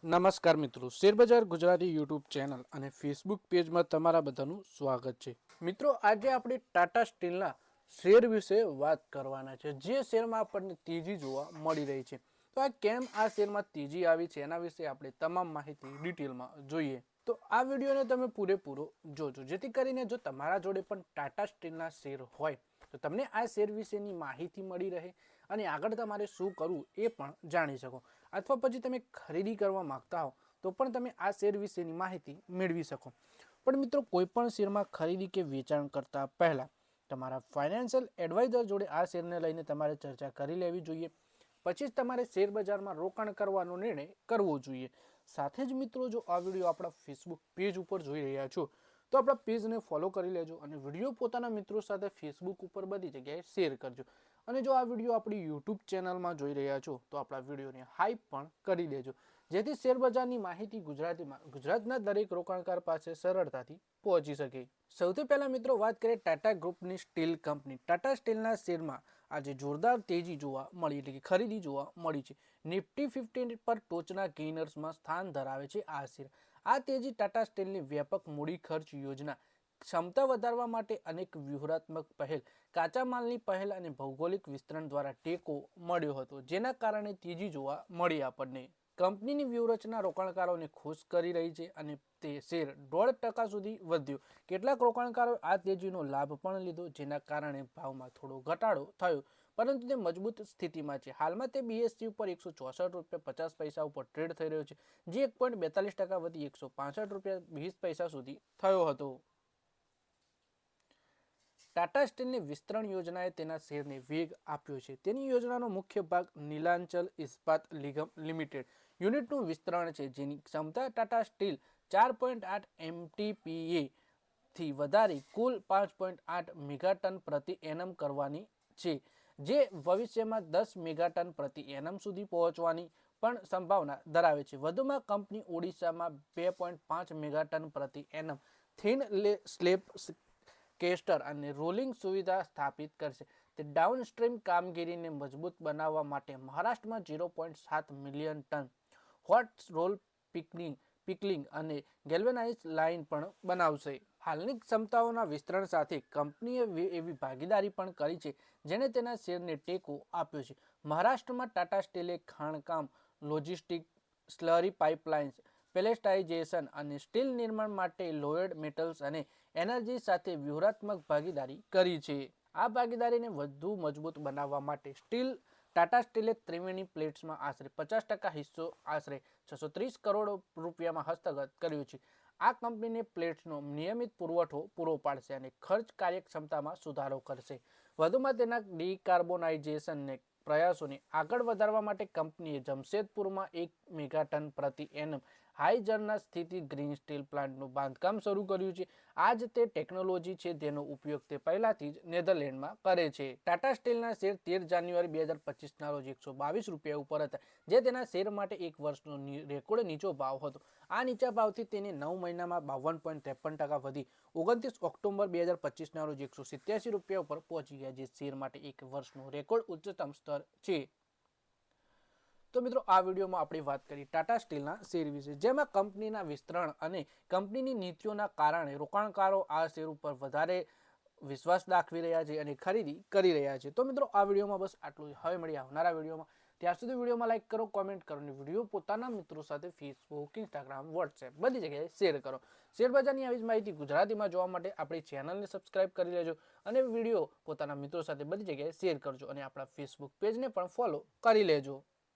નમસ્કાર મિત્રો, શેરબજાર ગુજરાતી યુટ્યુબ ચેનલ અને ફેસબુક પેજમાં તમારા બધાનું સ્વાગત છે। મિત્રો, આજે આપણે ટાટા સ્ટીલના શેર વિશે વાત કરવાના છે, જે શેરમાં આપણને તેજી જોવા મળી રહી છે। તો આ કેમ આ શેરમાં તેજી આવી છે એના વિશે આપણે તમામ માહિતી ડિટેલમાં જોઈએ। તો આ વિડીયોને તમે પૂરેપૂરો જોજો, જેથી કરીને જો તમારા જોડે પણ ટાટા સ્ટીલના શેર હોય તો તમને આ શેર વિશેની માહિતી મળી રહે અને આગળ તમારે શું કરવું એ પણ જાણી શકો, અથવા પછી તમે ખરીદી કરવા માંગતા હો તો પણ તમે આ શેર વિશેની માહિતી મેળવી શકો। પણ મિત્રો, કોઈ પણ શેરમાં ખરીદી કે વેચાણ કરતા પહેલા તમારા ફાઇનાન્શિયલ એડવાઇઝર જોડે આ શેરને લઈને તમારે ચર્ચા કરી લેવી જોઈએ, પછી જ તમારે શેર બજારમાં રોકાણ કરવાનો નિર્ણય કરવો જોઈએ। સાથે જ મિત્રો, જો આ વિડીયો આપણા ફેસબુક પેજ ઉપર જોઈ રહ્યા છો તો આપણા પેજને ફોલો કરી લેજો અને વિડીયો પોતાના મિત્રો સાથે ફેસબુક ઉપર બધી જગ્યાએ શેર કરજો। અને જો આ વિડીયો આપણી યુટ્યુબ ચેનલમાં જોઈ રહ્યા છો તો આપણા વિડીયોને હાઈપ પણ કરી દેજો, જેથી શેરબજારની માહિતી ગુજરાતના દરેક રોકાણકાર પાસે સરળતાથી પહોંચી શકે। સૌથી પહેલા મિત્રો, વાત કરીએ ટાટા ગ્રુપની સ્ટીલ કંપની ટાટા સ્ટીલના શેરમાં આજે જોરદાર તેજી જોવા મળી, એટલે કે ખરીદી જોવા મળી છે। નિફ્ટી 50 પર ટોચના ગેઇનર્સમાં સ્થાન ધરાવે છે આ શેર। આ તેજી ટાટા સ્ટીલની વ્યાપક મૂડી ખર્ચ યોજના, ક્ષમતા વધારવા માટે અનેક વ્યૂહાત્મક પહેલ, કાચા માલની પહેલ અને ભૌગોલિક વિસ્તરણ દ્વારા ટેકો મળ્યો હતો, જેના કારણે તેજી જોવા મળી આપણને। કંપનીની વ્યૂહરચના રોકાણકારોને ખુશ કરી રહી છે અને તે શેર 1.5% સુધી વધ્યો। કેટલાક રોકાણકારોએ આ તેજીનો લાભ પણ લીધો, જેના કારણે ભાવમાં થોડો ઘટાડો થયો, પરંતુ તે મજબૂત સ્થિતિમાં છે। હાલમાં તે બીએસસી ઉપર ₹164.50 ઉપર ટ્રેડ થઈ રહ્યો છે, જે 1.42% વધી ₹165.20 સુધી થયો હતો। ટાટા સ્ટીલની વિસ્તરણ યોજનાએ તેના શેરને વેગ આપ્યો છે। તેની યોજનાનો મુખ્ય ભાગ નીલાંચલ ઇસ્પાત નિગમ લિમિટેડ યુનિટનું વિસ્તરણ છે, જેની ક્ષમતા ટાટા સ્ટીલ 4.8 MTPA થી વધારી કુલ 5.8 મેગાટન પ્રતિ એનમ કરવાની છે, જે ભવિષ્યમાં 10 મેગાટન પ્રતિ એનમ સુધી પહોંચવાની પણ સંભાવના ધરાવે છે। વધુમાં, કંપની ઓડિશામાં 2.5 મેગાટન પ્રતિ એનમ થિન સ્લેબ કેસ્ટર અને રોલિંગ સુવિધા સ્થાપિત કરશે। તે ડાઉનસ્ટ્રીમ કામગીરીને મજબૂત બનાવવા માટે મહારાષ્ટ્રમાં 0.7 મિલિયન ટન હોટ રોલ પિકલિંગ અને ગેલ્વેનાઇઝ લાઇન પણ બનાવશે। હાલની ક્ષમતાઓના વિસ્તરણ સાથે કંપનીએ એવી ભાગીદારી પણ કરી છે જેણે તેના શેરને ટેકો આપ્યો છે। મહારાષ્ટ્રમાં ટાટા સ્ટીલે ખાણકામ, લોજિસ્ટિક્સ, સ્લરી પાઇપલાઇન્સ, પેલેસ્ટાઇઝેશન અને સ્ટીલ નિર્માણ માટે લોયડ મેટલ્સ અને એનર્જી સાથે વ્યૂહાત્મક ભાગીદારી કરી છે। આ ભાગીદારીને વધુ મજબૂત બનાવવા માટે ટાટા સ્ટીલે ત્રિવેણી પ્લેટ્સમાં આશરે 50% હિસ્સો આશરે ₹630 કરોડ હસ્તગત કર્યો છે। આ કંપનીને પ્લેટ્સનો નિયમિત પુરવઠો પૂરો પાડશે અને ખર્ચ કાર્યક્ષમતામાં સુધારો કરશે। વધુમાં, તેના ડિકાર્બોનાઇઝેશન પ્રયાસોને આગળ વધારવા માટે કંપનીએ જમશેદપુરમાં 1 મેગાટન પ્રતિ એનમ હાઇ-ઝરના સ્થિત ગ્રીન સ્ટીલ પ્લાન્ટનું બાંધકામ શરૂ કર્યું છે। આ જ તે ટેકનોલોજી છે જેનો ઉપયોગ તે પહેલાથી જ નેધરલેન્ડમાં કરે છે। ટાટા સ્ટીલના શેર 13 જાન્યુઆરી 2025ના રોજ ₹122 ઉપર હતા, જે તેના શેર માટે એક વર્ષનો રેકોર્ડ નીચો ભાવ હતો। આ નીચા ભાવથી તેને 9 મહિનામાં 52.53% વધી 29 ઓક્ટોબર 2025ના રોજ ₹187 ઉપર પહોંચી ગયા, જે શેર માટે એક વર્ષનો રેકોર્ડ ઉચ્ચતમ સ્તર છે। તો મિત્રો, આ વિડીયોમાં આપણે વાત કરી ટાટા સ્ટીલના શેર વિશે, જેમાં કંપનીના વિસ્તરણ અને કંપનીની નીતિઓના કારણે રોકાણકારો આ શેર ઉપર વધારે વિશ્વાસ દાખવી રહ્યા છે અને ખરીદી કરી રહ્યા છે। તો મિત્રો, આ વિડીયોમાં બસ આટલું જ। હવે મળીએ આવનારા વિડીયોમાં। ત્યાં સુધી વિડીયોમાં લાઇક કરો, કોમેન્ટ કરો અને વિડીયો પોતાના મિત્રો સાથે ફેસબુક, ઇન્સ્ટાગ્રામ, વોટ્સએપ બધી જગ્યાએ શેર કરો। શેરબજારની આવી જ માહિતી ગુજરાતીમાં જોવા માટે આપણી ચેનલને સબસ્ક્રાઇબ કરી લેજો અને વિડીયો પોતાના મિત્રો સાથે બધી જગ્યાએ શેર કરજો અને આપણા ફેસબુક પેજને પણ ફોલો કરી લેજો।